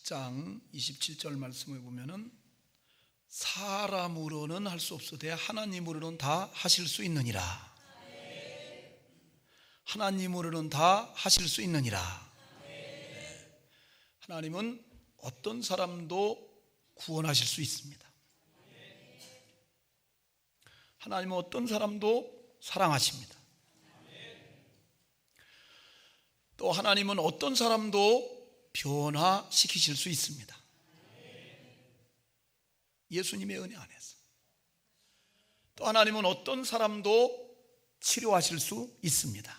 10장 27절 말씀을 보면은 사람으로는 할 수 없으되 하나님으로는 다 하실 수 있느니라. 하나님으로는 다 하실 수 있느니라. 하나님은 어떤 사람도 구원하실 수 있습니다. 하나님은 어떤 사람도 사랑하십니다. 또 하나님은 어떤 사람도 변화시키실 수 있습니다. 예수님의 은혜 안에서. 또 하나님은 어떤 사람도 치료하실 수 있습니다.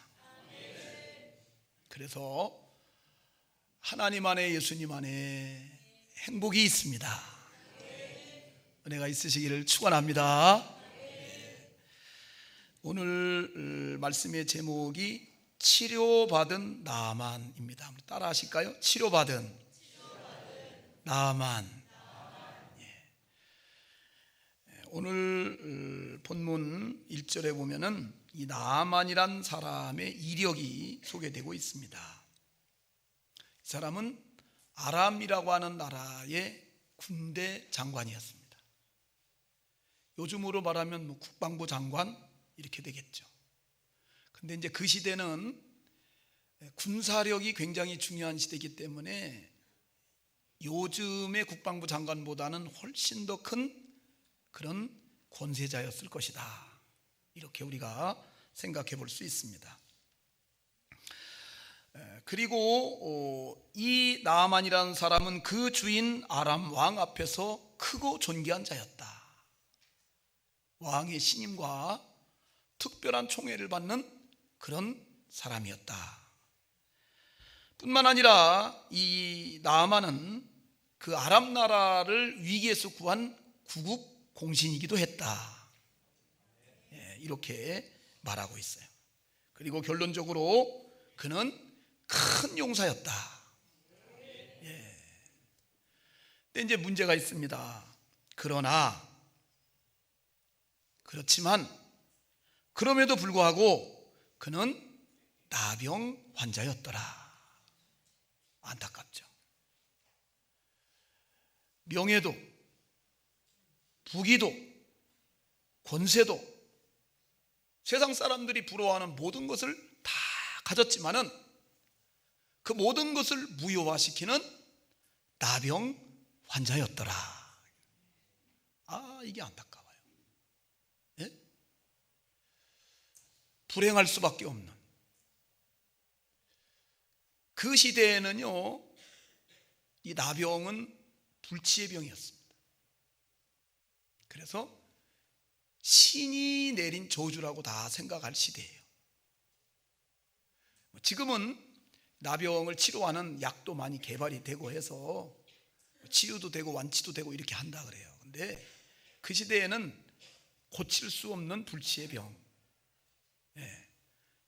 그래서 하나님 안에, 예수님 안에 행복이 있습니다. 은혜가 있으시기를 축원합니다. 오늘 말씀의 제목이 치료받은 나아만입니다. 따라 하실까요? 치료받은 나아만. 오늘 본문 1절에 보면은 이 나아만이란 사람의 이력이 소개되고 있습니다. 이 사람은 아람이라고 하는 나라의 군대 장관이었습니다. 요즘으로 말하면 국방부 장관 이렇게 되겠죠. 근데 이제 그 시대는 군사력이 굉장히 중요한 시대이기 때문에 요즘의 국방부 장관보다는 훨씬 더 큰 그런 권세자였을 것이다. 이렇게 우리가 생각해 볼 수 있습니다. 그리고 이 나아만이라는 사람은 그 주인 아람 왕 앞에서 크고 존귀한 자였다. 왕의 신임과 특별한 총애를 받는 그런 사람이었다. 뿐만 아니라 이 나아만은 그 아람 나라를 위기에서 구한 구국 공신이기도 했다. 이렇게 말하고 있어요. 그리고 결론적으로 그는 큰 용사였다. 근데 이제 문제가 있습니다. 그렇지만 그럼에도 불구하고 그는 나병 환자였더라. 안타깝죠. 명예도, 부귀도, 권세도, 세상 사람들이 부러워하는 모든 것을 다 가졌지만은 그 모든 것을 무효화시키는 나병 환자였더라. 이게 안타까워요. 예? 불행할 수밖에 없는. 그 시대에는요, 이 나병은 불치의 병이었습니다. 그래서 신이 내린 저주라고 다 생각할 시대예요. 지금은 나병을 치료하는 약도 많이 개발이 되고 해서 치유도 되고 완치도 되고 이렇게 한다 그래요. 근데 그 시대에는 고칠 수 없는 불치의 병,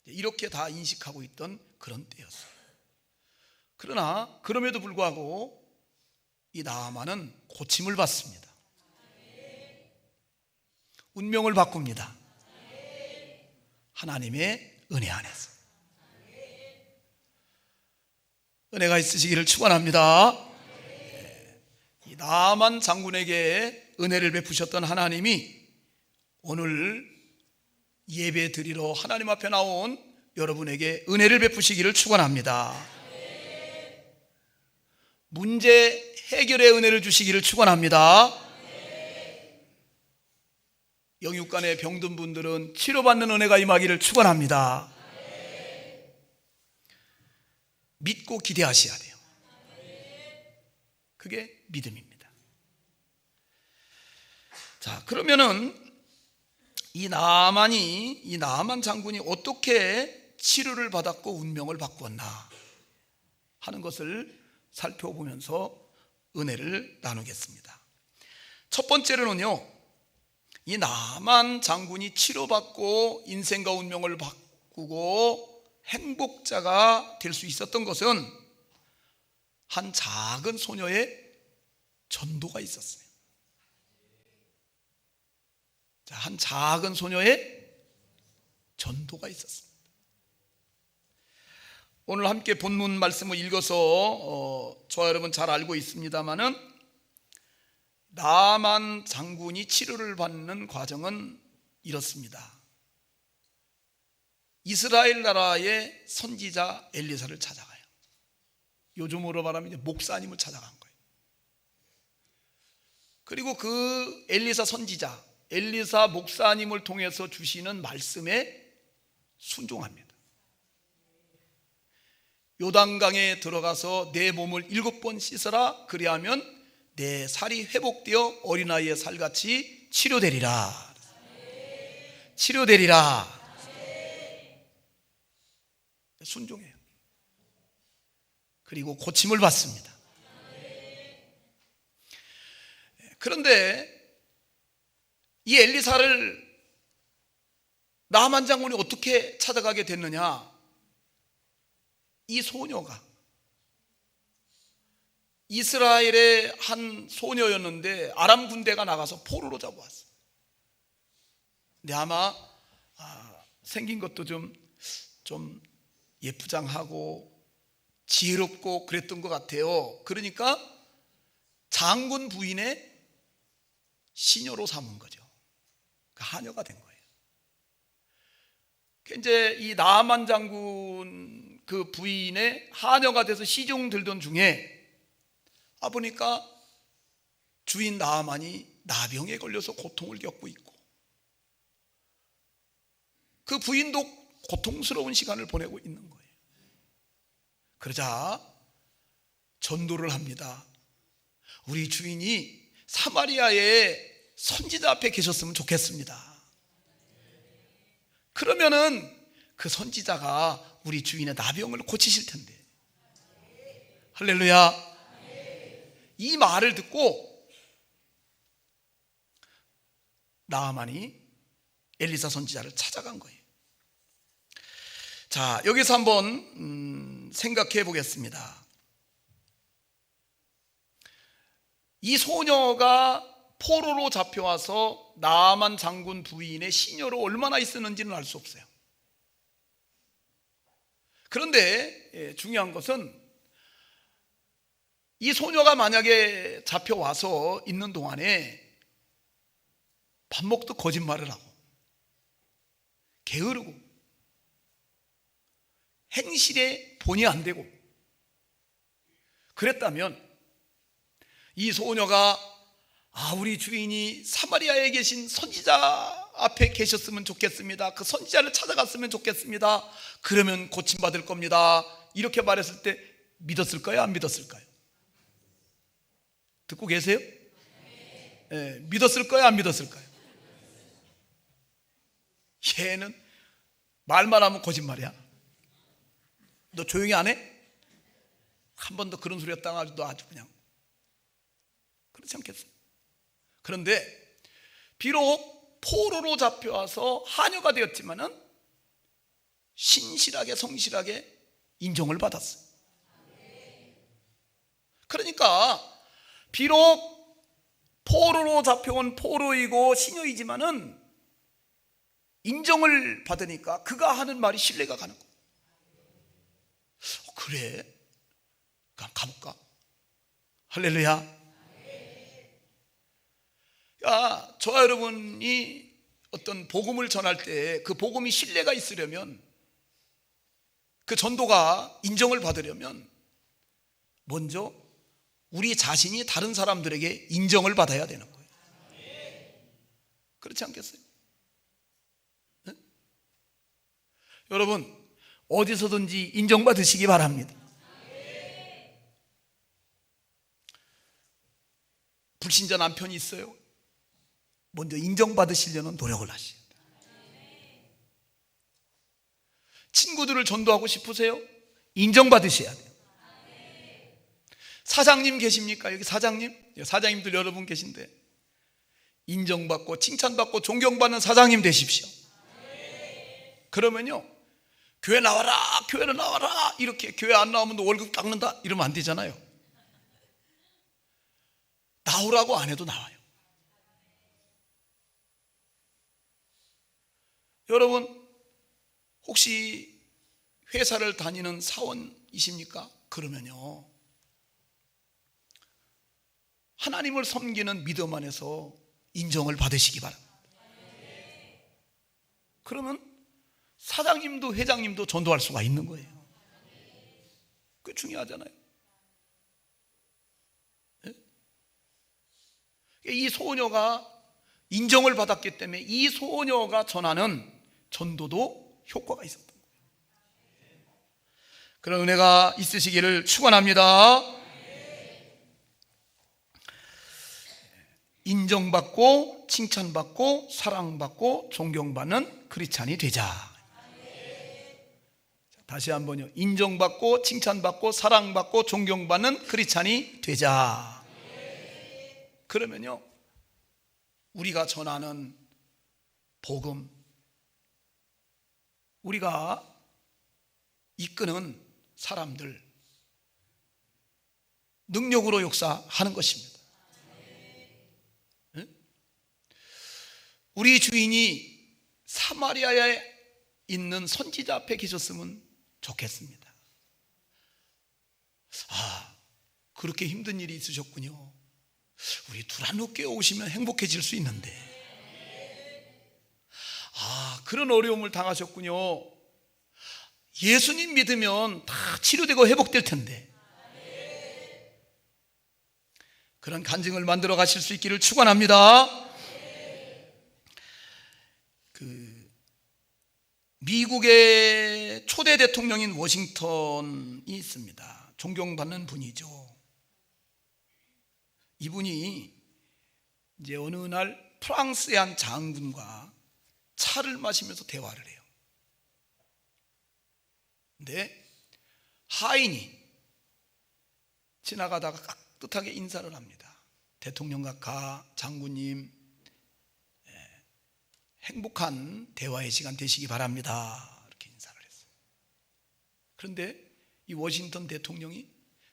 이렇게 다 인식하고 있던 그런 때였어요. 그러나 그럼에도 불구하고 이 나아만은 고침을 받습니다. 운명을 바꿉니다. 하나님의 은혜 안에서. 은혜가 있으시기를 축원합니다. 이 나아만 장군에게 은혜를 베푸셨던 하나님이 오늘 예배 드리러 하나님 앞에 나온 여러분에게 은혜를 베푸시기를 축원합니다. 문제 해결의 은혜를 주시기를 축원합니다. 영육간에 병든 분들은 치료받는 은혜가 임하기를 축원합니다. 믿고 기대하셔야 돼요. 그게 믿음입니다. 자, 그러면은 이 나아만 장군이 어떻게 치료를 받았고 운명을 바꾸었나 하는 것을 살펴보면서 은혜를 나누겠습니다. 첫 번째로는요, 이 나아만 장군이 치료받고 인생과 운명을 바꾸고 행복자가 될 수 있었던 것은 한 작은 소녀의 전도가 있었어요. 한 작은 소녀의 전도가 있었습니다. 오늘 함께 본문 말씀을 읽어서 저와 여러분 잘 알고 있습니다마는 나만 장군이 치료를 받는 과정은 이렇습니다. 이스라엘 나라의 선지자 엘리사를 찾아가요. 요즘으로 말하면 이제 목사님을 찾아간 거예요. 그리고 그 엘리사 선지자, 엘리사 목사님을 통해서 주시는 말씀에 순종합니다. 요단강에 들어가서 내 몸을 7번 씻어라. 그리하면 내 살이 회복되어 어린아이의 살같이 치료되리라. 치료되리라. 순종해요. 그리고 고침을 받습니다. 그런데 이 엘리사를 나만 장군이 어떻게 찾아가게 됐느냐? 이 소녀가 이스라엘의 한 소녀였는데 아람 군대가 나가서 포로로 잡아왔어요. 근데 아마 생긴 것도 좀 예쁘장하고 지혜롭고 그랬던 것 같아요. 그러니까 장군 부인의 시녀로 삼은 거죠. 하녀가 된 거예요. 이제 이 나아만 장군 그 부인의 하녀가 돼서 시중 들던 중에 보니까 주인 나아만이 나병에 걸려서 고통을 겪고 있고 그 부인도 고통스러운 시간을 보내고 있는 거예요. 그러자 전도를 합니다. 우리 주인이 사마리아의 선지자 앞에 계셨으면 좋겠습니다. 그러면은 그 선지자가 우리 주인의 나병을 고치실 텐데. 할렐루야. 이 말을 듣고 나아만이 엘리사 선지자를 찾아간 거예요. 자, 여기서 한번 생각해 보겠습니다. 이 소녀가 포로로 잡혀와서 나아만 장군 부인의 시녀로 얼마나 있었는지는 알 수 없어요. 그런데 중요한 것은 이 소녀가 만약에 잡혀와서 있는 동안에 밥 먹듯 거짓말을 하고 게으르고 행실에 본이 안 되고 그랬다면 이 소녀가 우리 주인이 사마리아에 계신 선지자 앞에 계셨으면 좋겠습니다. 그 선지자를 찾아갔으면 좋겠습니다. 그러면 고침받을 겁니다. 이렇게 말했을 때 믿었을까요? 안 믿었을까요? 듣고 계세요? 네, 믿었을까요? 안 믿었을까요? 얘는 말만 하면 거짓말이야. 너 조용히 안 해? 한 번 더 그런 소리 했다가 너 아주 그냥 그렇지 않겠어요? 그런데 비록 포로로 잡혀와서 하녀가 되었지만은 신실하게 성실하게 인정을 받았어요. 그러니까 비록 포로로 잡혀온 포로이고 시녀이지만은 인정을 받으니까 그가 하는 말이 신뢰가 가는 거예요. 그래? 그럼 가볼까? 할렐루야. 저와 여러분이 어떤 복음을 전할 때 그 복음이 신뢰가 있으려면 그 전도가 인정을 받으려면 먼저 우리 자신이 다른 사람들에게 인정을 받아야 되는 거예요. 그렇지 않겠어요? 네? 여러분 어디서든지 인정받으시기 바랍니다. 불신자 남편이 있어요. 먼저 인정받으시려는 노력을 하셔야 돼요. 친구들을 전도하고 싶으세요? 인정받으셔야 돼요. 사장님 계십니까? 여기 사장님? 사장님들 여러분 계신데 인정받고 칭찬받고 존경받는 사장님 되십시오. 그러면요 교회 나와라, 교회를 나와라, 이렇게 교회 안 나오면 너 월급 깎는다 이러면 안 되잖아요. 나오라고 안 해도 나와요. 여러분 혹시 회사를 다니는 사원이십니까? 그러면요, 하나님을 섬기는 믿음 안에서 인정을 받으시기 바랍니다. 그러면 사장님도 회장님도 전도할 수가 있는 거예요. 그게 중요하잖아요. 네? 이 소녀가 인정을 받았기 때문에 이 소녀가 전하는 전도도 효과가 있었던 거예요. 그런 은혜가 있으시기를 축원합니다. 인정받고 칭찬받고 사랑받고 존경받는 크리스찬이 되자. 다시 한번요. 인정받고 칭찬받고 사랑받고 존경받는 크리스찬이 되자. 그러면요, 우리가 전하는 복음, 우리가 이끄는 사람들 능력으로 역사하는 것입니다. 우리 주인이 사마리아에 있는 선지자 앞에 계셨으면 좋겠습니다. 아, 그렇게 힘든 일이 있으셨군요. 우리 두란노교회 오시면 행복해질 수 있는데, 아, 그런 어려움을 당하셨군요. 예수님 믿으면 다 치료되고 회복될 텐데, 그런 간증을 만들어 가실 수 있기를 축원합니다. 미국의 초대 대통령인 워싱턴이 있습니다. 존경받는 분이죠. 이분이 이제 어느 날 프랑스의 한 장군과 차를 마시면서 대화를 해요. 근데 하인이 지나가다가 깍듯하게 인사를 합니다. 대통령 각하, 장군님, 행복한 대화의 시간 되시기 바랍니다. 이렇게 인사를 했어요. 그런데 이 워싱턴 대통령이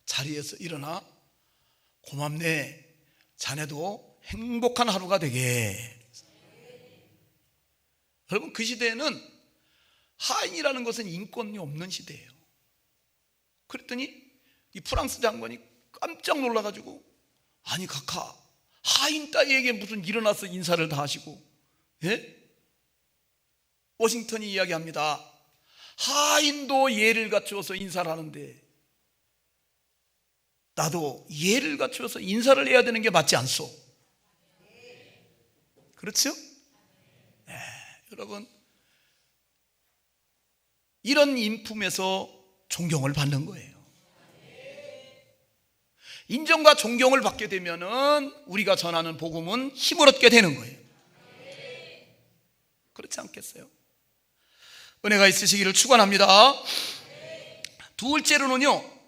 자리에서 일어나, 고맙네, 자네도 행복한 하루가 되게. 여러분, 그 시대에는 하인이라는 것은 인권이 없는 시대예요. 그랬더니 이 프랑스 장관이 깜짝 놀라가지고, 아니 각하, 하인 따위에게 무슨 일어나서 인사를 다 하시고, 예? 워싱턴이 이야기합니다. 하인도 예를 갖추어서 인사를 하는데 나도 예를 갖추어서 인사를 해야 되는 게 맞지 않소? 그렇죠? 네, 여러분, 이런 인품에서 존경을 받는 거예요. 인정과 존경을 받게 되면은 우리가 전하는 복음은 힘을 얻게 되는 거예요. 그렇지 않겠어요? 은혜가 있으시기를 축원합니다. 둘째로는요,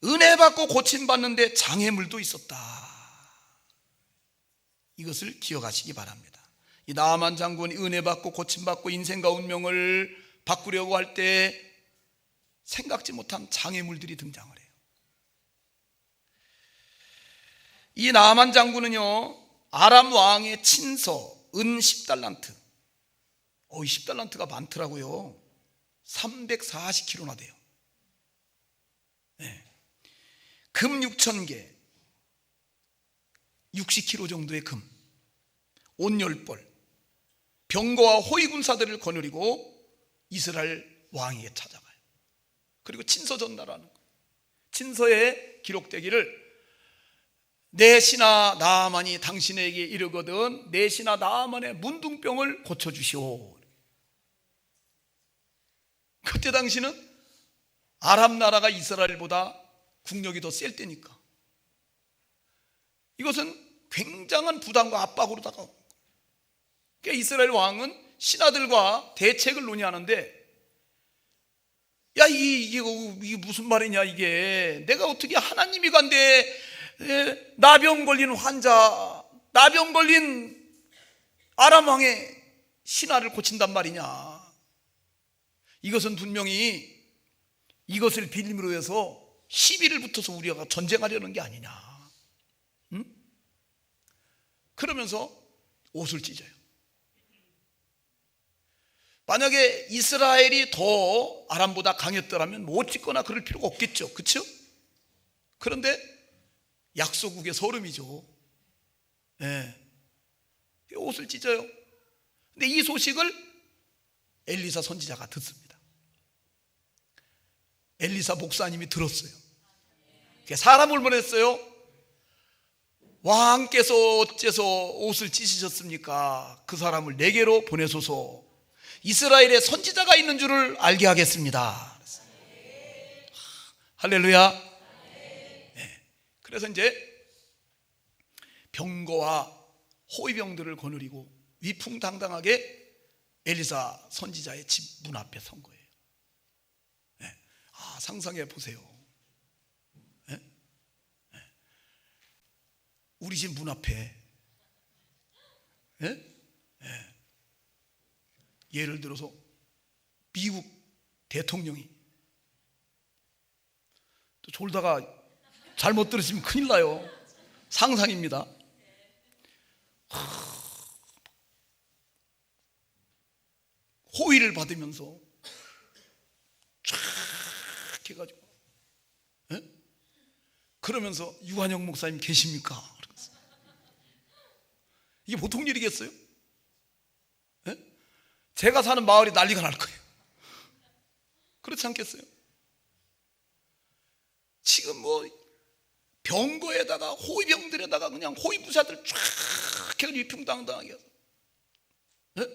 은혜 받고 고침받는데 장애물도 있었다. 이것을 기억하시기 바랍니다. 이 나아만 장군이 은혜 받고 고침받고 인생과 운명을 바꾸려고 할 때 생각지 못한 장애물들이 등장을 해요. 이 나아만 장군은요, 아람 왕의 친서 은 10달란트, 10달란트가 많더라고요. 340kg나 돼요. 네. 금 6,000개, 60kg 정도의 금, 옷 10벌, 병거와 호위군사들을 거느리고 이스라엘 왕에게 찾아가요. 그리고 친서 전달하는 거예요. 친서에 기록되기를, 내 신하 나아만이 당신에게 이르거든 내 신하 나아만의 문둥병을 고쳐주시오. 그때 당시는 아랍 나라가 이스라엘보다 국력이 더 셀 때니까 이것은 굉장한 부담과 압박으로 다가오는 거예요. 그러니까 이스라엘 왕은 신하들과 대책을 논의하는데, 야, 이게 무슨 말이냐, 이게 내가 어떻게 하나님이 간데 나병 걸린 환자, 나병 걸린 아람 왕의 신하를 고친단 말이냐. 이것은 분명히 이것을 빌림으로 해서 시비를 붙어서 우리가 전쟁하려는 게 아니냐. 응? 그러면서 옷을 찢어요. 만약에 이스라엘이 더 아람보다 강했더라면 뭐 어찌거나 그럴 필요가 없겠죠. 그렇죠? 그런데 약소국의 서름이죠. 예. 옷을 찢어요. 근데 이 소식을 엘리사 선지자가 듣습니다. 엘리사 목사님이 들었어요. 사람을 보냈어요. 왕께서 어째서 옷을 찢으셨습니까? 그 사람을 내게로 보내소서. 이스라엘에 선지자가 있는 줄을 알게 하겠습니다. 할렐루야. 네. 그래서 이제 병거와 호위병들을 거느리고 위풍당당하게 엘리사 선지자의 집 문 앞에 선 거예요. 네. 상상해 보세요. 네? 네. 우리 집 문 앞에 네? 네. 예를 들어서 미국 대통령이 또 졸다가 잘못 들으시면 큰일 나요. 상상입니다. 호의를 받으면서 쫙 해가지고 예? 그러면서 유한영 목사님 계십니까? 이게 보통 일이겠어요? 예? 제가 사는 마을이 난리가 날 거예요. 그렇지 않겠어요? 지금 뭐 병거에다가 호위병들에다가 그냥 호위부사들 쫙 해가지고 위풍당당하게 해서 예?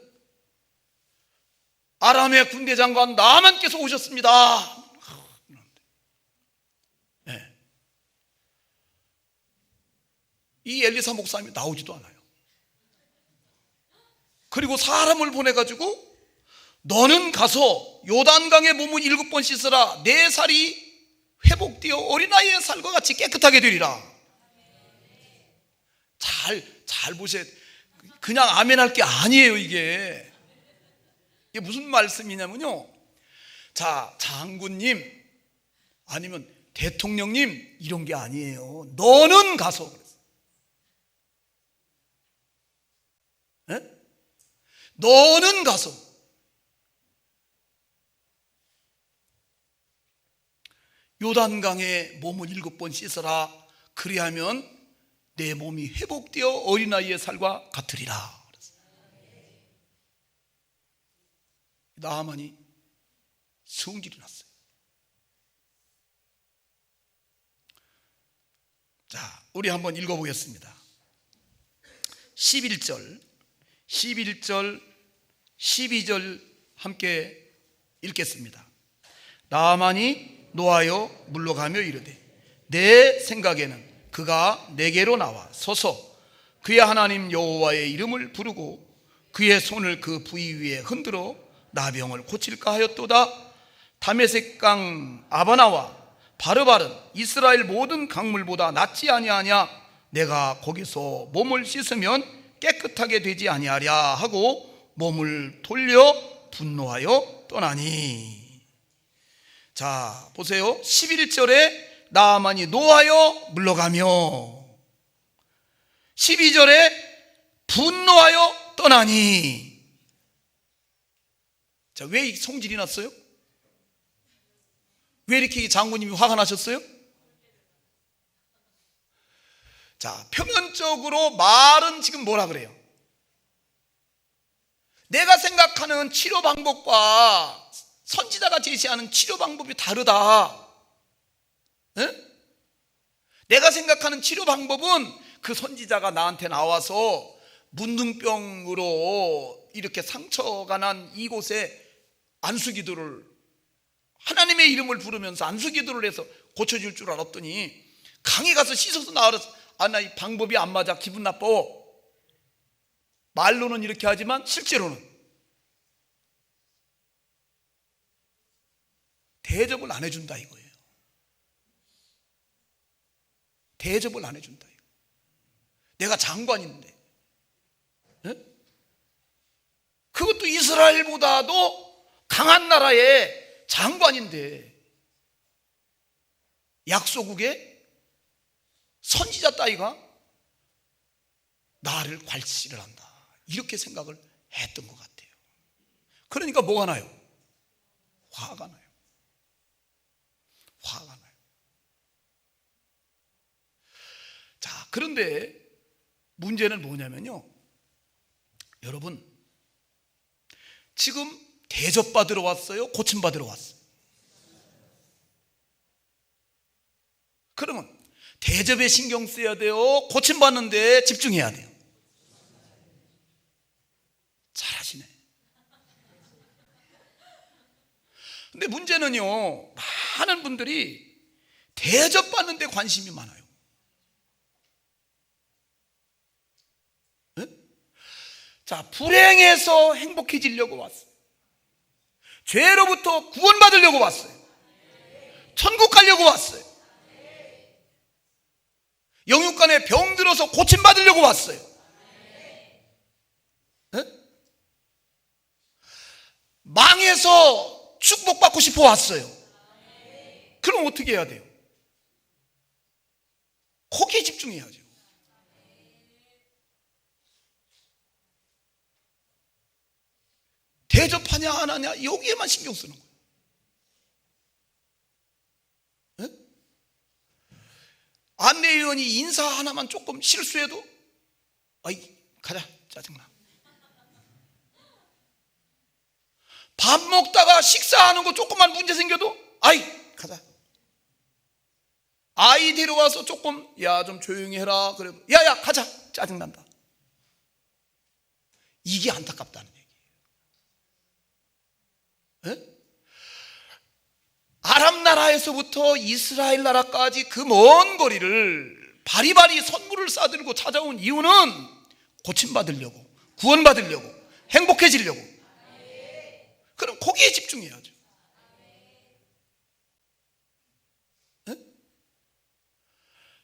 아람의 군대 장관 나만께서 오셨습니다. 네. 이 엘리사 목사님이 나오지도 않아요. 그리고 사람을 보내가지고 너는 가서 요단강에 몸을 7번 씻으라. 내 살이 회복되어 어린아이의 살과 같이 깨끗하게 되리라. 잘 보세요. 그냥 아멘 할 게 아니에요. 이게 무슨 말씀이냐면요, 자, 장군님 아니면 대통령님 이런 게 아니에요. 너는 가서 네? 너는 가서 요단강에 몸을 7번 씻어라. 그리하면 내 몸이 회복되어 어린아이의 살과 같으리라. 나아만이 성질이 났어요. 자, 우리 한번 읽어보겠습니다. 11절, 12절 함께 읽겠습니다. 나아만이 노하여 물러가며 이르되 내 생각에는 그가 내게로 나와 서서 그의 하나님 여호와의 이름을 부르고 그의 손을 그 부위 위에 흔들어 나병을 고칠까 하였도다. 다메섹강 아바나와 바르바른 이스라엘 모든 강물보다 낫지 아니하냐. 내가 거기서 몸을 씻으면 깨끗하게 되지 아니하랴 하고 몸을 돌려 분노하여 떠나니. 자, 보세요. 11절에 나아만이 노하여 물러가며 12절에 분노하여 떠나니. 자, 왜 성질이 났어요? 왜 이렇게 장군님이 화가 나셨어요? 자, 표면적으로 말은 지금 뭐라 그래요? 내가 생각하는 치료 방법과 선지자가 제시하는 치료 방법이 다르다. 네? 내가 생각하는 치료 방법은 그 선지자가 나한테 나와서 문둥병으로 이렇게 상처가 난 이곳에 안수기도를, 하나님의 이름을 부르면서 안수기도를 해서 고쳐질 줄 알았더니 강에 가서 씻어서 나와서 나 이 방법이 안 맞아, 기분 나빠. 말로는 이렇게 하지만 실제로는 대접을 안 해준다 이거예요. 대접을 안 해준다 이거. 내가 장관인데, 네? 그것도 이스라엘보다도 강한 나라의 장관인데 약소국의 선지자 따위가 나를 괄시를 한다, 이렇게 생각을 했던 것 같아요. 그러니까 뭐가 나요? 화가 나요. 화가 나요. 자, 그런데 문제는 뭐냐면요, 여러분, 지금 대접받으러 왔어요? 고침받으러 왔어요? 그러면 대접에 신경 써야 돼요? 고침받는 데 집중해야 돼요? 잘하시네. 근데 문제는요, 많은 분들이 대접받는 데 관심이 많아요. 네? 자, 불행해서 행복해지려고 왔어요. 죄로부터 구원받으려고 왔어요. 천국 가려고 왔어요. 영육간에 병들어서 고침받으려고 왔어요. 네? 망해서 축복받고 싶어 왔어요. 그럼 어떻게 해야 돼요? 거기에 집중해야죠. 대접하냐 안 하냐 여기에만 신경 쓰는 거예요. 네? 안내위원이 인사 하나만 조금 실수해도 아이 가자 짜증나. 밥 먹다가 식사하는 거 조금만 문제 생겨도 아이 가자. 아이 데려와서 조금 야 좀 조용히 해라 그래도 야야 가자 짜증난다. 이게 안타깝다는 얘기예요. 네? 아랍 나라에서부터 이스라엘 나라까지 그 먼 거리를 바리바리 선물을 싸들고 찾아온 이유는 고침받으려고, 구원받으려고, 행복해지려고. 그럼 거기에 집중해야죠. 네?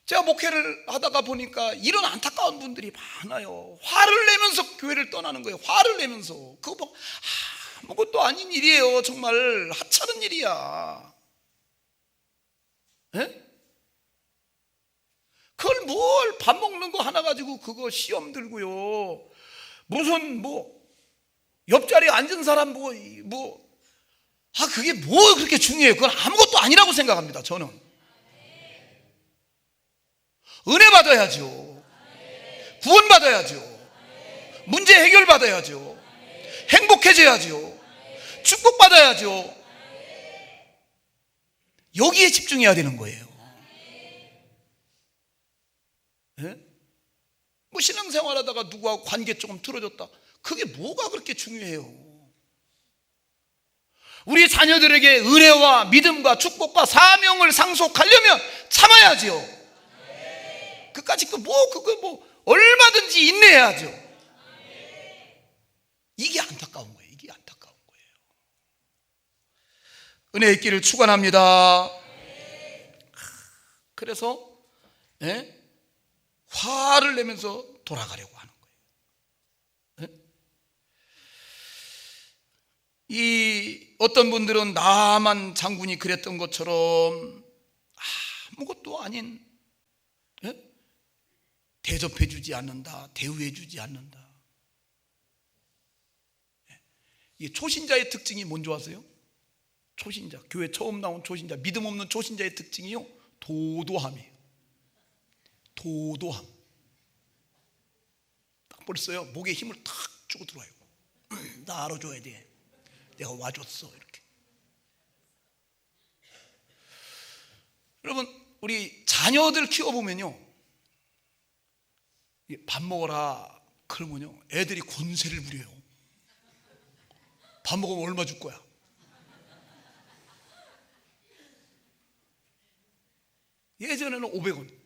제가 목회를 하다가 보니까 이런 안타까운 분들이 많아요. 화를 내면서 교회를 떠나는 거예요. 화를 내면서. 그거 뭐 아무것도 아닌 일이에요. 정말 하찮은 일이야. 네? 그걸 뭘 밥 먹는 거 하나 가지고 그거 시험 들고요. 무슨 뭐 옆자리에 앉은 사람 그게 뭐 그렇게 중요해요. 그건 아무것도 아니라고 생각합니다. 저는 은혜 받아야죠. 구원 받아야죠. 문제 해결 받아야죠. 행복해져야죠. 축복 받아야죠. 여기에 집중해야 되는 거예요. 네? 뭐 신앙생활하다가 누구하고 관계 조금 틀어졌다. 그게 뭐가 그렇게 중요해요? 우리 자녀들에게 은혜와 믿음과 축복과 사명을 상속하려면 참아야죠. 그까짓 그거 얼마든지 인내해야죠. 이게 안타까운 거예요. 이게 안타까운 거예요. 은혜의 길을 축원합니다. 그래서 화를 내면서 돌아가려고 하는 거예요. 이 어떤 분들은 나만 장군이 그랬던 것처럼 아무것도 아닌 대접해주지 않는다, 대우해주지 않는다. 이 초신자의 특징이 뭔지 아세요? 초신자, 교회 처음 나온 초신자, 믿음 없는 초신자의 특징이요, 도도함이에요. 도도함. 딱 벌써요, 목에 힘을 탁 주고 들어와요. 나 알아줘야 돼. 내가 와줬어. 이렇게. 여러분, 우리 자녀들 키워보면요, 밥 먹어라 그러면요, 애들이 권세를 부려요. 밥 먹으면 얼마 줄 거야? 예전에는 500원.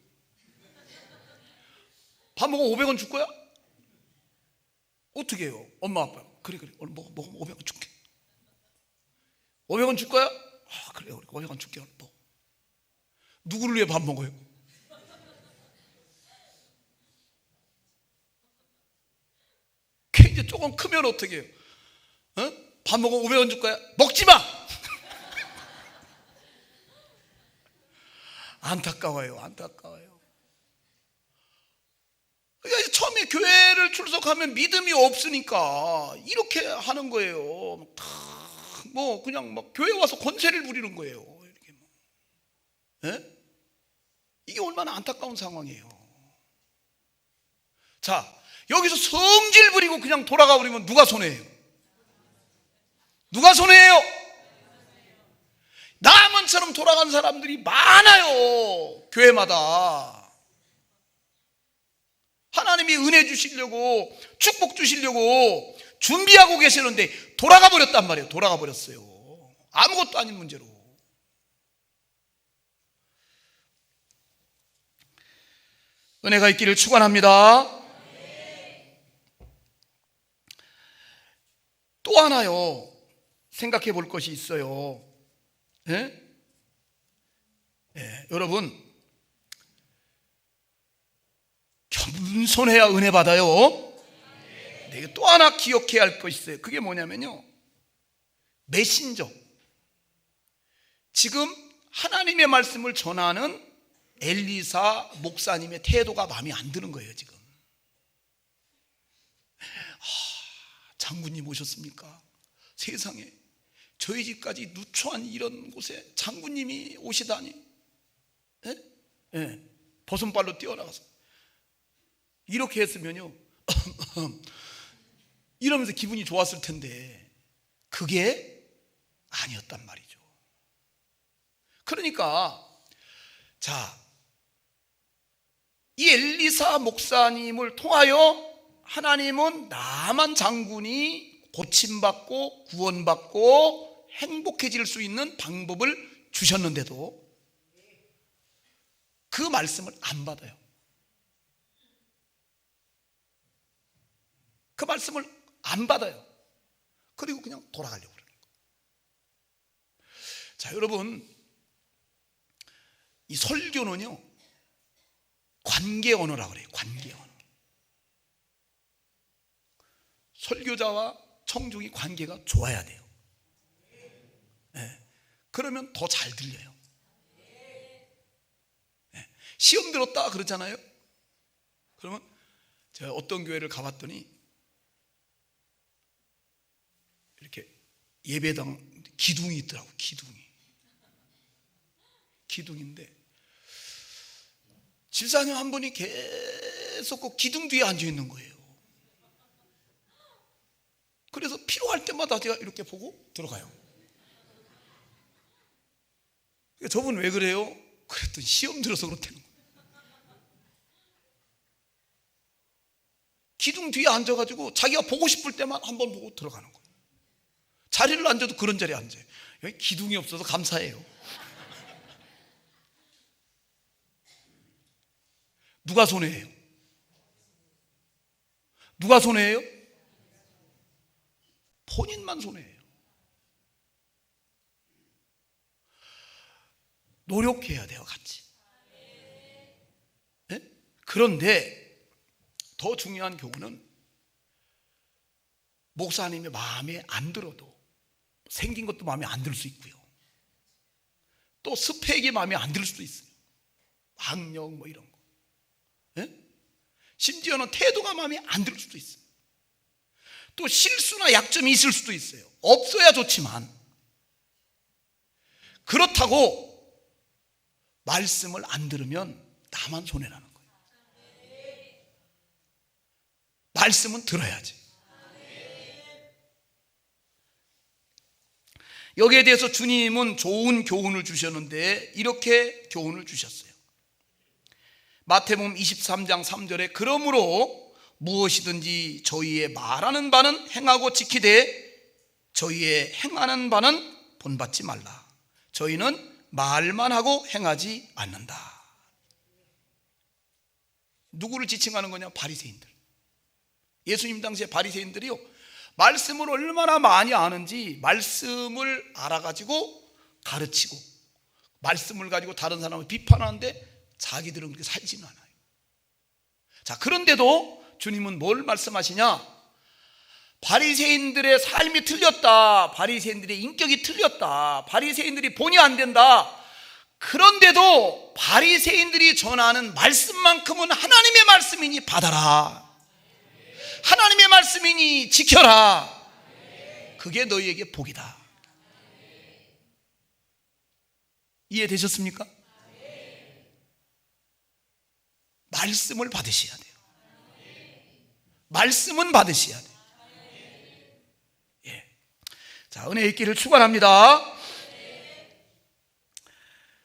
밥 먹으면 500원 줄 거야? 어떻게 해요? 엄마 아빠 그래 먹으면 500원 줄게. 500원 줄 거야? 그래 500원 줄게. 뭐 누구를 위해 밥 먹어요? 이제 조금 크면 어떻게 해요? 밥 먹으면 500원 줄 거야? 먹지 마! 안타까워요. 그러니까 처음에 교회를 출석하면 믿음이 없으니까 이렇게 하는 거예요. 뭐 그냥 막 교회 와서 권세를 부리는 거예요. 이렇게 예? 이게 얼마나 안타까운 상황이에요. 자, 여기서 성질 부리고 그냥 돌아가 버리면 누가 손해예요? 누가 손해예요? 나만처럼 돌아간 사람들이 많아요. 교회마다. 하나님이 은혜 주시려고 축복 주시려고 준비하고 계시는데 돌아가 버렸단 말이에요. 돌아가 버렸어요. 아무것도 아닌 문제로. 은혜가 있기를 축원합니다. 또 하나요, 생각해 볼 것이 있어요. 예? 예, 여러분, 겸손해야 은혜 받아요. 근데 또 하나 기억해야 할 것이 있어요. 그게 뭐냐면요, 메신저. 지금 하나님의 말씀을 전하는 엘리사 목사님의 태도가 마음에 안 드는 거예요. 지금 장군님 오셨습니까? 세상에, 저희 집까지 누추한 이런 곳에 장군님이 오시다니. 예? 예. 버선발로 뛰어나가서 이렇게 했으면요 이러면서 기분이 좋았을 텐데 그게 아니었단 말이죠. 그러니까 자, 이 엘리사 목사님을 통하여 하나님은 나만 장군이 고침받고 구원받고 행복해질 수 있는 방법을 주셨는데도 그 말씀을 안 받아요. 그 말씀을 안 받아요. 그리고 그냥 돌아가려고 그러는 거예요. 자, 여러분, 이 설교는요, 관계 언어라고 그래요. 관계 언어. 설교자와 청중이 관계가 좋아야 돼요. 네. 그러면 더 잘 들려요. 네. 시험 들었다 그러잖아요. 그러면 제가 어떤 교회를 가봤더니 이렇게 예배당 기둥이 있더라고. 기둥인데 집사님 한 분이 계속 그 기둥 뒤에 앉아 있는 거예요. 그래서 필요할 때마다 제가 이렇게 보고 들어가요. 저분 왜 그래요? 그랬더니 시험 들어서 그렇다는 거예요. 기둥 뒤에 앉아가지고 자기가 보고 싶을 때만 한번 보고 들어가는 거예요. 자리를 앉아도 그런 자리에 앉아요. 여기 기둥이 없어서 감사해요. 누가 손해예요? 누가 손해예요? 본인만 손해예요. 노력해야 돼요, 같이. 네? 그런데 더 중요한 경우는 목사님의 마음에 안 들어도, 생긴 것도 마음에 안 들 수 있고요, 또 스펙이 마음에 안 들 수도 있어요. 학력 뭐 이런 거. 네? 심지어는 태도가 마음에 안 들 수도 있어요. 또 실수나 약점이 있을 수도 있어요. 없어야 좋지만 그렇다고 말씀을 안 들으면 나만 손해라는 거예요. 말씀은 들어야지. 여기에 대해서 주님은 좋은 교훈을 주셨는데 이렇게 교훈을 주셨어요. 마태복음 23장 3절에 그러므로 무엇이든지 저희의 말하는 바는 행하고 지키되 저희의 행하는 바는 본받지 말라. 저희는 말만 하고 행하지 않는다. 누구를 지칭하는 거냐? 바리새인들. 예수님 당시에 바리새인들이요, 말씀을 얼마나 많이 아는지 말씀을 알아가지고 가르치고 말씀을 가지고 다른 사람을 비판하는데 자기들은 그렇게 살지는 않아요. 자, 그런데도 주님은 뭘 말씀하시냐? 바리새인들의 삶이 틀렸다, 바리새인들의 인격이 틀렸다, 바리새인들이 본이 안 된다. 그런데도 바리새인들이 전하는 말씀만큼은 하나님의 말씀이니 받아라. 하나님의 말씀이니 지켜라. 그게 너희에게 복이다. 이해되셨습니까? 말씀을 받으셔야 돼요. 말씀은 받으셔야 돼요. 예. 자, 은혜의 길을 축원합니다.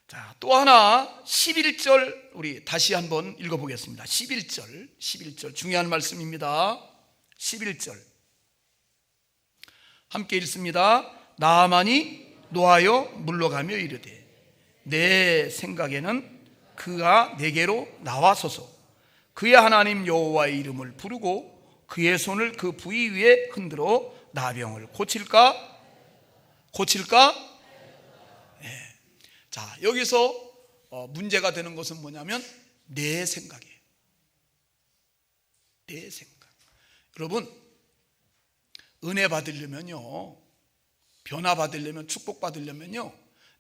자, 또 하나 11절 우리 다시 한번 읽어보겠습니다. 11절 중요한 말씀입니다. 11절 함께 읽습니다. 나아만이 노하여 물러가며 이르되 내 생각에는 그가 내게로 나와서서 그의 하나님 여호와의 이름을 부르고 그의 손을 그 부위 위에 흔들어 나병을 고칠까? 네. 자, 여기서 문제가 되는 것은 뭐냐면 내 생각이에요. 내 생각. 여러분, 은혜 받으려면요, 변화 받으려면, 축복 받으려면요,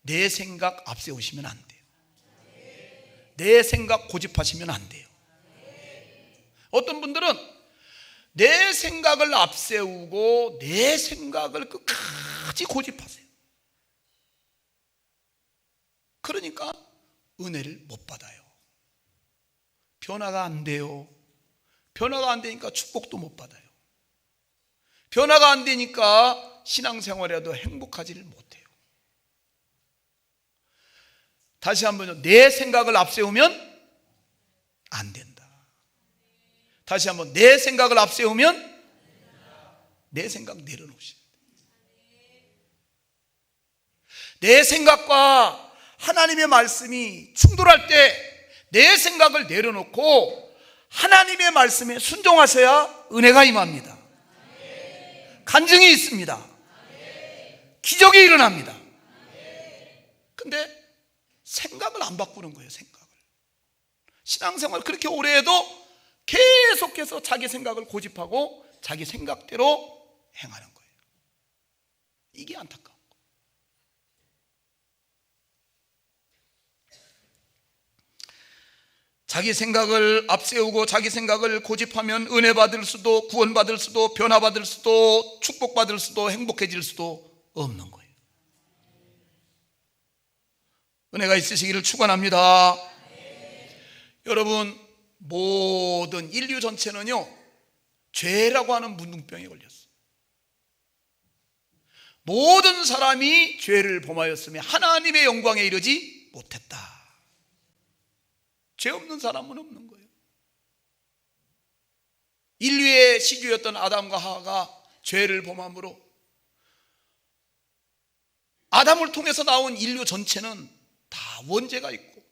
내 생각 앞세우시면 안 돼요. 내 생각 고집하시면 안 돼요. 어떤 분들은 내 생각을 앞세우고 내 생각을 끝까지 고집하세요. 그러니까 은혜를 못 받아요. 변화가 안 돼요. 변화가 안 되니까 축복도 못 받아요. 변화가 안 되니까 신앙생활에도 행복하지를 못해요. 다시 한번요. 내 생각을 앞세우면 안 된다. 다시 한번 내 생각을 앞세우면 내 생각 내려놓으셔야 돼요. 내 생각과 하나님의 말씀이 충돌할 때 내 생각을 내려놓고 하나님의 말씀에 순종하셔야 은혜가 임합니다. 간증이 있습니다. 기적이 일어납니다. 근데 생각을 안 바꾸는 거예요. 생각을. 신앙생활 그렇게 오래 해도 계속해서 자기 생각을 고집하고 자기 생각대로 행하는 거예요. 이게 안타까운 거예요. 자기 생각을 앞세우고 자기 생각을 고집하면 은혜 받을 수도, 구원 받을 수도, 변화 받을 수도, 축복 받을 수도, 행복해질 수도 없는 거예요. 은혜가 있으시기를 축원합니다. 여러분, 모든 인류 전체는요, 죄라고 하는 문둥병에 걸렸어요. 모든 사람이 죄를 범하였으며 하나님의 영광에 이르지 못했다. 죄 없는 사람은 없는 거예요. 인류의 시주였던 아담과 하와가 죄를 범함으로 아담을 통해서 나온 인류 전체는 다 원죄가 있고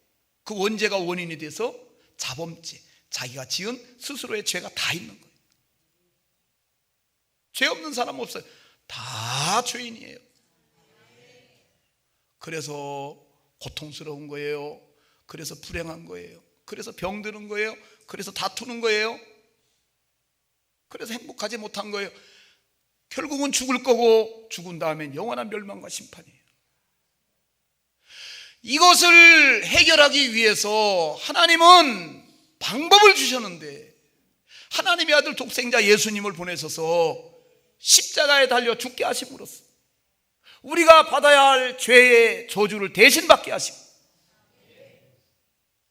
그 원죄가 원인이 돼서 자범죄, 자기가 지은 스스로의 죄가 다 있는 거예요. 죄 없는 사람 없어요. 다 죄인이에요. 그래서 고통스러운 거예요. 그래서 불행한 거예요. 그래서 병드는 거예요. 그래서 다투는 거예요. 그래서 행복하지 못한 거예요. 결국은 죽을 거고 죽은 다음엔 영원한 멸망과 심판이에요. 이것을 해결하기 위해서 하나님은 방법을 주셨는데 하나님의 아들 독생자 예수님을 보내셔서 십자가에 달려 죽게 하심으로써 우리가 받아야 할 죄의 저주를 대신 받게 하시고,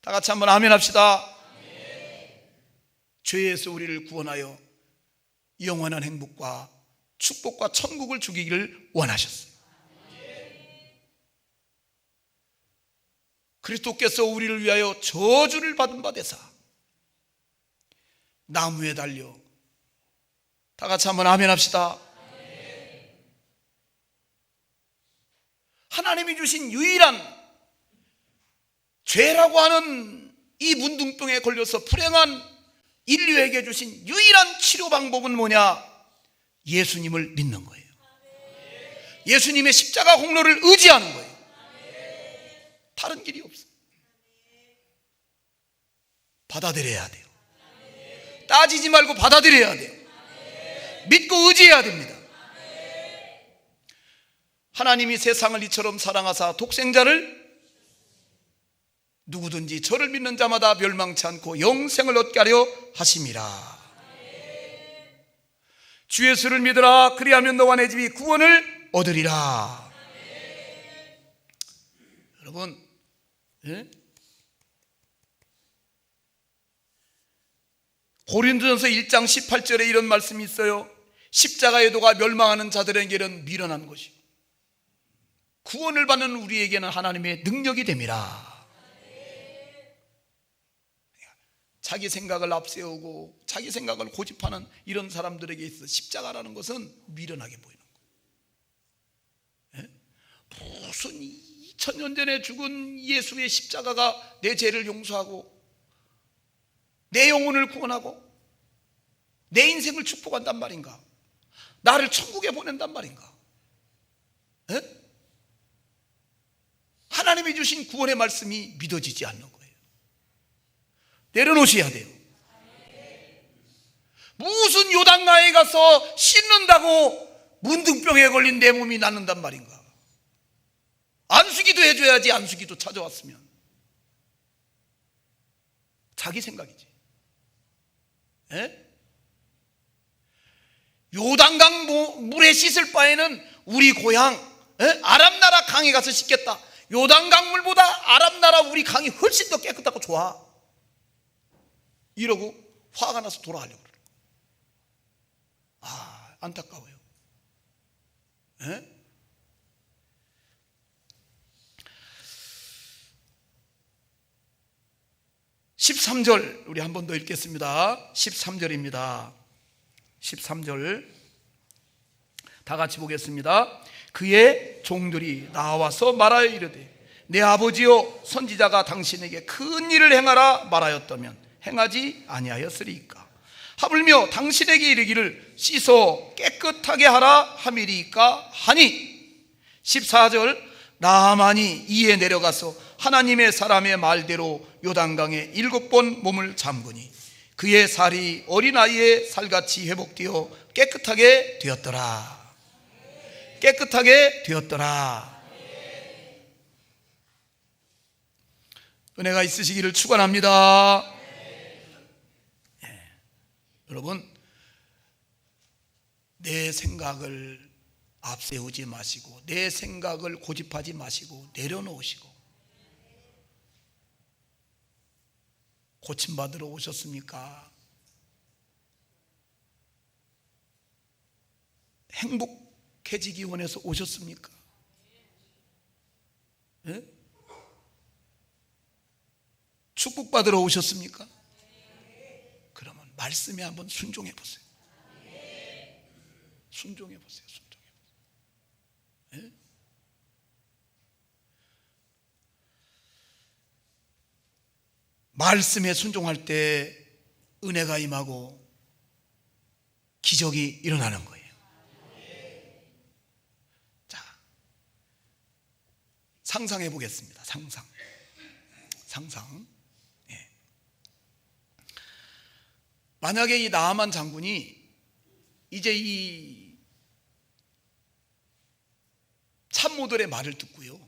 다 같이 한번 아멘 합시다. 죄에서 우리를 구원하여 영원한 행복과 축복과 천국을 주기를 원하셨어요. 그리스도께서 우리를 위하여 저주를 받은 바 되사 나무에 달려, 다 같이 한번 아멘 합시다. 하나님이 주신 유일한 죄라고 하는 이 문둥병에 걸려서 불행한 인류에게 주신 유일한 치료 방법은 뭐냐? 예수님을 믿는 거예요. 예수님의 십자가 공로를 의지하는 거예요. 다른 길이 없어요. 받아들여야 돼요. 따지지 말고 받아들여야 돼요. 믿고 의지해야 됩니다. 하나님이 세상을 이처럼 사랑하사 독생자를 누구든지 저를 믿는 자마다 멸망치 않고 영생을 얻게 하려 하심이라. 주 예수를 믿으라. 그리하면 너와 내 집이 구원을 얻으리라. 여러분, 고린도전서 1장 18절에 이런 말씀이 있어요. 십자가의 도가 멸망하는 자들에게는 미련한 것이고 구원을 받는 우리에게는 하나님의 능력이 됨이라. 자기 생각을 앞세우고 자기 생각을 고집하는 이런 사람들에게 있어 십자가라는 것은 미련하게 보이는 거예요. 무슨 2000년 전에 죽은 예수의 십자가가 내 죄를 용서하고 내 영혼을 구원하고 내 인생을 축복한단 말인가? 나를 천국에 보낸단 말인가? 하나님이 주신 구원의 말씀이 믿어지지 않는 거예요. 내려놓으셔야 돼요. 무슨 요단강에 가서 씻는다고 문둥병에 걸린 내 몸이 낫는단 말인가? 안수기도 해줘야지. 안수기도 찾아왔으면 자기 생각이지. 요단강 물에 씻을 바에는 우리 고향 아랍 나라 강에 가서 씻겠다. 요단강 물보다 아랍 나라 우리 강이 훨씬 더 깨끗하고 좋아. 이러고 화가 나서 돌아가려고 그래요. 안타까워요. 13절 우리 한 번 더 읽겠습니다. 13절입니다. 13절 다 같이 보겠습니다. 그의 종들이 나와서 말하여 이르되 내 아버지여 선지자가 당신에게 큰 일을 행하라 말하였다면 행하지 아니하였으리이까? 하물며 당신에게 이르기를 씻어 깨끗하게 하라 함이리이까 하니. 14절 나아만이 이에 내려가서 하나님의 사람의 말대로 요단강에 7번 몸을 잠그니 그의 살이 어린아이의 살같이 회복되어 깨끗하게 되었더라. 깨끗하게 되었더라. 은혜가 있으시기를 축원합니다. 여러분, 내 생각을 앞세우지 마시고 내 생각을 고집하지 마시고 내려놓으시고. 고침받으러 오셨습니까? 행복해지기 원해서 오셨습니까? 축복받으러 오셨습니까? 그러면 말씀에 한번 순종해 보세요. 순종해 보세요. 말씀에 순종할 때 은혜가 임하고 기적이 일어나는 거예요. 자, 상상해 보겠습니다. 상상. 만약에 이 나아만 장군이 이제 이 참모들의 말을 듣고요,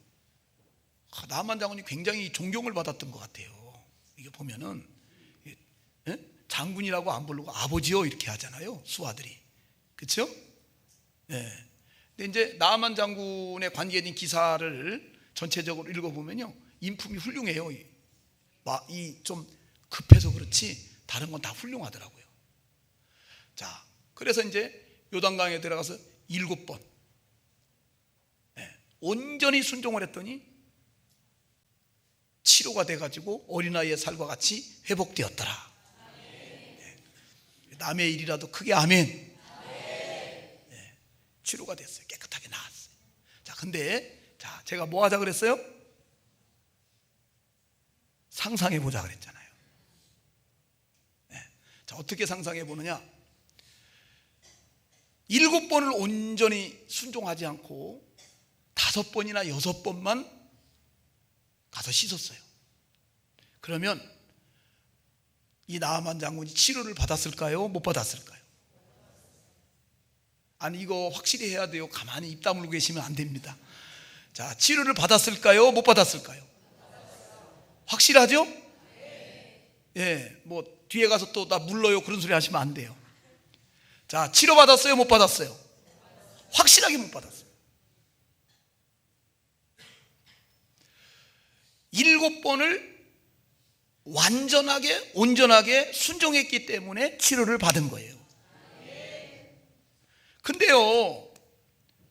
나아만 장군이 굉장히 존경을 받았던 것 같아요. 이게 보면은 장군이라고 안 부르고 아버지요 이렇게 하잖아요, 수하들이. 그렇죠? 근데 이제 나아만 장군의 관계된 기사를 전체적으로 읽어보면요, 인품이 훌륭해요. 이 좀 급해서 그렇지 다른 건 다 훌륭하더라고요. 자, 그래서 이제 요단강에 들어가서 7번 온전히 순종을 했더니 치료가 돼가지고 어린아이의 살과 같이 회복되었더라. 남의 일이라도 크게 아멘. 치료가 됐어요. 깨끗하게 나았어요. 자, 근데 제가 뭐 하자 그랬어요? 상상해 보자 그랬잖아요. 자, 어떻게 상상해 보느냐? 7번을 온전히 순종하지 않고 5번이나 6번만 가서 씻었어요. 그러면 이 나아만 장군이 치료를 받았을까요? 못 받았을까요? 아니, 이거 확실히 해야 돼요. 가만히 입 다물고 계시면 안 됩니다. 자, 치료를 받았을까요? 못 받았을까요? 확실하죠? 뭐 뒤에 가서 또 나 물러요 그런 소리 하시면 안 돼요. 자, 치료받았어요? 못 받았어요? 확실하게 못 받았어요. 7번을 완전하게 온전하게 순종했기 때문에 치료를 받은 거예요. 근데요,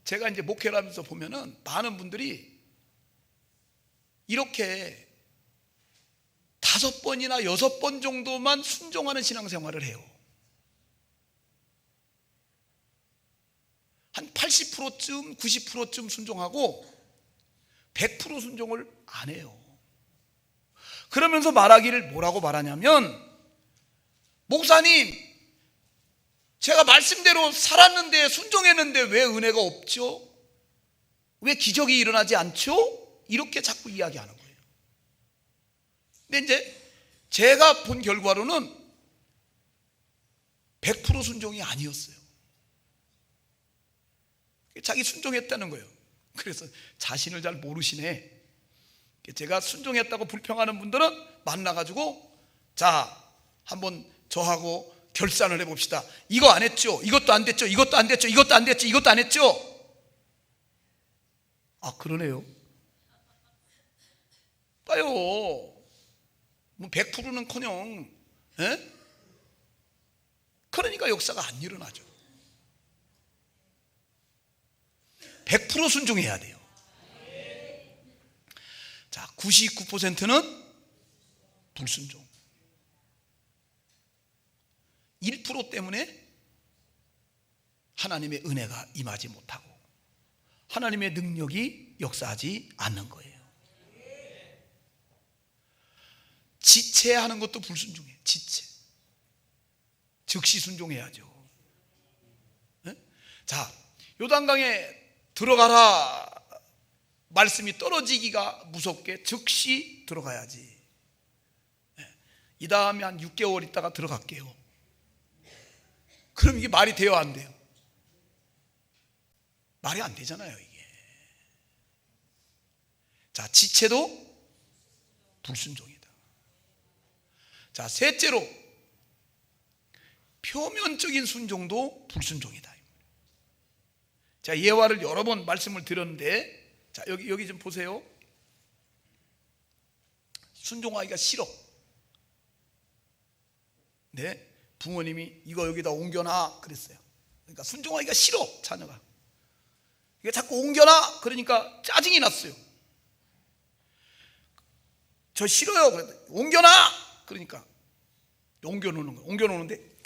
제가 이제 목회를 하면서 보면은 많은 분들이 이렇게 5번이나 6번 정도만 순종하는 신앙생활을 해요. 한 80%쯤 90%쯤 순종하고 100% 순종을 안 해요. 그러면서 말하기를 뭐라고 말하냐면, 목사님, 제가 말씀대로 살았는데 순종했는데 왜 은혜가 없죠? 왜 기적이 일어나지 않죠? 이렇게 자꾸 이야기하는 거예요. 근데 이제 제가 본 결과로는 100% 순종이 아니었어요. 자기 순종했다는 거예요. 그래서 자신을 잘 모르시네. 제가 순종했다고 불평하는 분들은 만나가지고, 자, 한번 저하고 결산을 해봅시다. 이거 안 했죠? 이것도 안 됐죠? 이것도 안 됐죠? 이것도 안 됐죠? 이것도 안 했죠? 아, 그러네요. 봐요. 뭐 100%는커녕, 에? 그러니까 역사가 안 일어나죠. 100% 순종해야 돼요. 자, 99%는 불순종. 1% 때문에 하나님의 은혜가 임하지 못하고 하나님의 능력이 역사하지 않는 거예요. 지체하는 것도 불순종이에요. 지체. 즉시 순종해야죠. 네? 자, 요단강에 들어가라 말씀이 떨어지기가 무섭게 즉시 들어가야지. 이 다음에 한 6개월 있다가 들어갈게요. 그럼 이게 말이 돼요, 안 돼요? 말이 안 되잖아요, 이게. 자, 지체도 불순종이다. 자, 셋째로 표면적인 순종도 불순종이다. 자, 예화를 여러 번 말씀을 드렸는데, 자, 여기 좀 보세요. 순종하기가 싫어. 네, 부모님이 이거 여기다 옮겨놔 그랬어요. 그러니까 순종하기가 싫어, 자녀가. 이게 자꾸 옮겨놔 그러니까 짜증이 났어요. 저 싫어요. 그랬더니 옮겨놔 그러니까 옮겨놓는 거예요. 옮겨놓는데,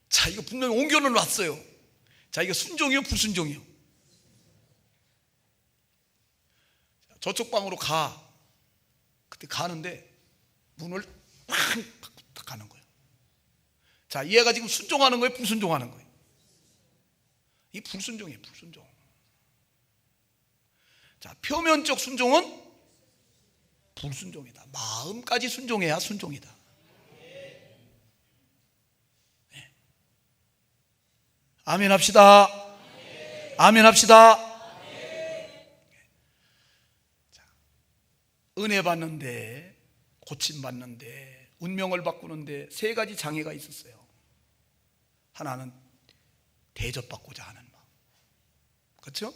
자, 이거 분명히 옮겨놓았어요. 자, 이거 순종이요, 불순종이요? 저쪽 방으로 가. 그때 가는데 문을 탁 가는 거예요. 자, 얘가 지금 순종하는 거예요, 불순종하는 거예요? 이 불순종이에요, 불순종. 자, 표면적 순종은 불순종이다. 마음까지 순종해야 순종이다. 네. 아멘 합시다. 아멘 합시다. 자, 은혜 받는데, 고침 받는데, 운명을 바꾸는데 3가지 장애가 있었어요. 하나는 대접받고자 하는 마음. 그렇죠?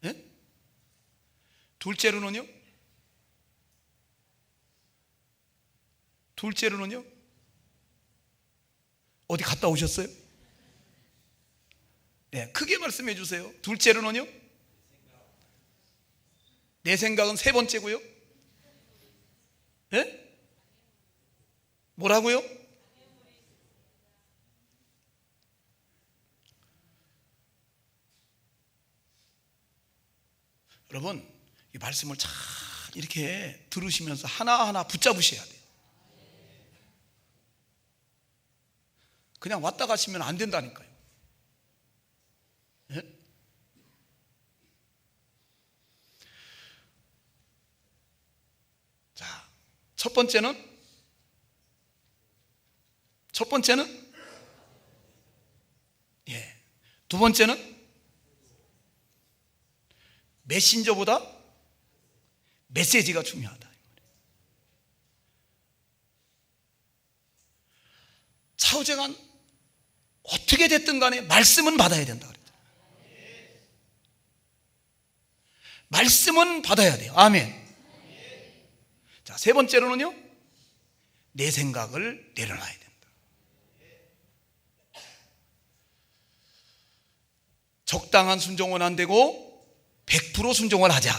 네? 둘째로는요? 어디 갔다 오셨어요? 네, 크게 말씀해 주세요. 둘째로는요? 내 생각은 3번째고요. 네? 뭐라고요? 여러분, 이 말씀을 잘 이렇게 들으시면서 하나하나 붙잡으셔야 돼요. 그냥 왔다 가시면 안 된다니까요. 네? 자, 첫 번째는 예. 두 번째는 메신저보다 메시지가 중요하다. 처우쟁한 어떻게 됐든 간에 말씀은 받아야 된다 그랬죠. 말씀은 받아야 돼요. 아멘. 자, 세 번째로는요, 내 생각을 내려놔야 된다. 적당한 순종은 안 되고 100% 순종을 하자.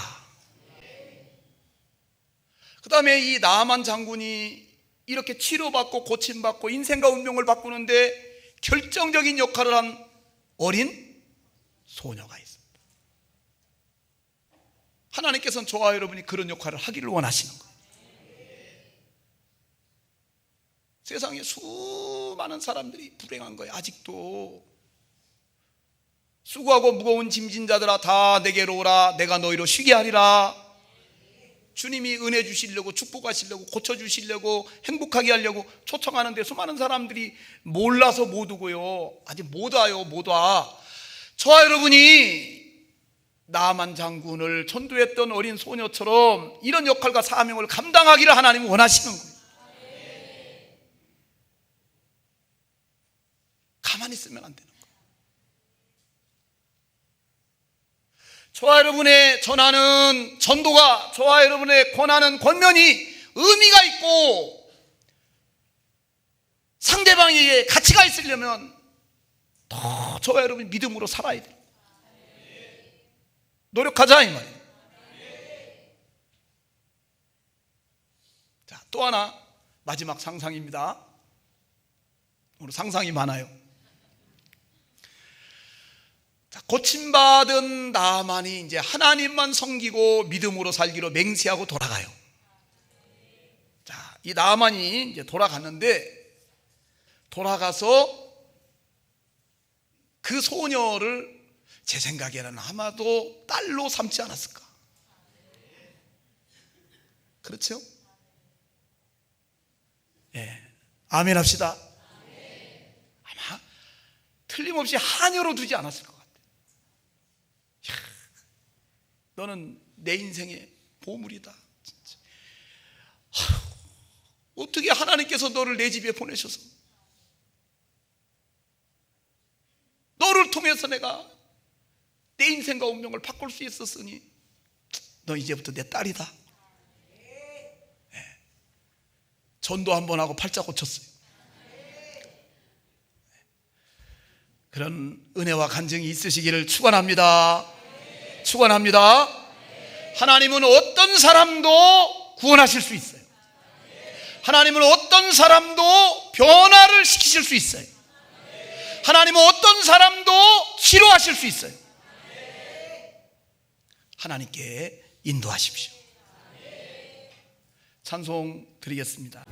그 다음에 이 나아만 장군이 이렇게 치료받고 고침받고 인생과 운명을 바꾸는데 결정적인 역할을 한 어린 소녀가 있습니다. 하나님께서는 저와 여러분이 그런 역할을 하기를 원하시는 거예요. 세상에 수많은 사람들이 불행한 거예요. 아직도 수고하고 무거운 짐진 자들아 다 내게로 오라. 내가 너희로 쉬게 하리라. 주님이 은혜 주시려고, 축복하시려고, 고쳐주시려고, 행복하게 하려고 초청하는데 수많은 사람들이 몰라서 못 오고요. 아직 못 와요. 못 와. 저와 여러분이 나아만 장군을 전도했던 어린 소녀처럼 이런 역할과 사명을 감당하기를 하나님은 원하시는 거예요. 가만히 있으면 안 되는 거예요. 저와 여러분의 전하는 전도가, 저와 여러분의 권하는 권면이 의미가 있고 상대방에게 가치가 있으려면 더 저와 여러분이 믿음으로 살아야 돼요. 노력하자 이 말이에요. 자, 또 하나 마지막 상상입니다. 오늘 상상이 많아요. 자, 고침받은 나아만이 이제 하나님만 섬기고 믿음으로 살기로 맹세하고 돌아가요. 자, 이 나아만이 이제 돌아갔는데, 돌아가서 그 소녀를 제 생각에는 아마도 딸로 삼지 않았을까. 그렇죠? 예, 아멘 합시다. 아마 틀림없이 하녀로 두지 않았을 것 같아요. 이야, 너는 내 인생의 보물이다. 진짜. 어떻게 하나님께서 너를 내 집에 보내셔서 너를 통해서 내가 내 인생과 운명을 바꿀 수 있었으니 너 이제부터 내 딸이다. 네. 전도 한번 하고 팔자 고쳤어요. 그런 은혜와 간증이 있으시기를 축원합니다. 축원합니다. 하나님은 어떤 사람도 구원하실 수 있어요. 하나님은 어떤 사람도 변화를 시키실 수 있어요. 하나님은 어떤 사람도 치료하실 수 있어요. 하나님께 인도하십시오. 찬송 드리겠습니다.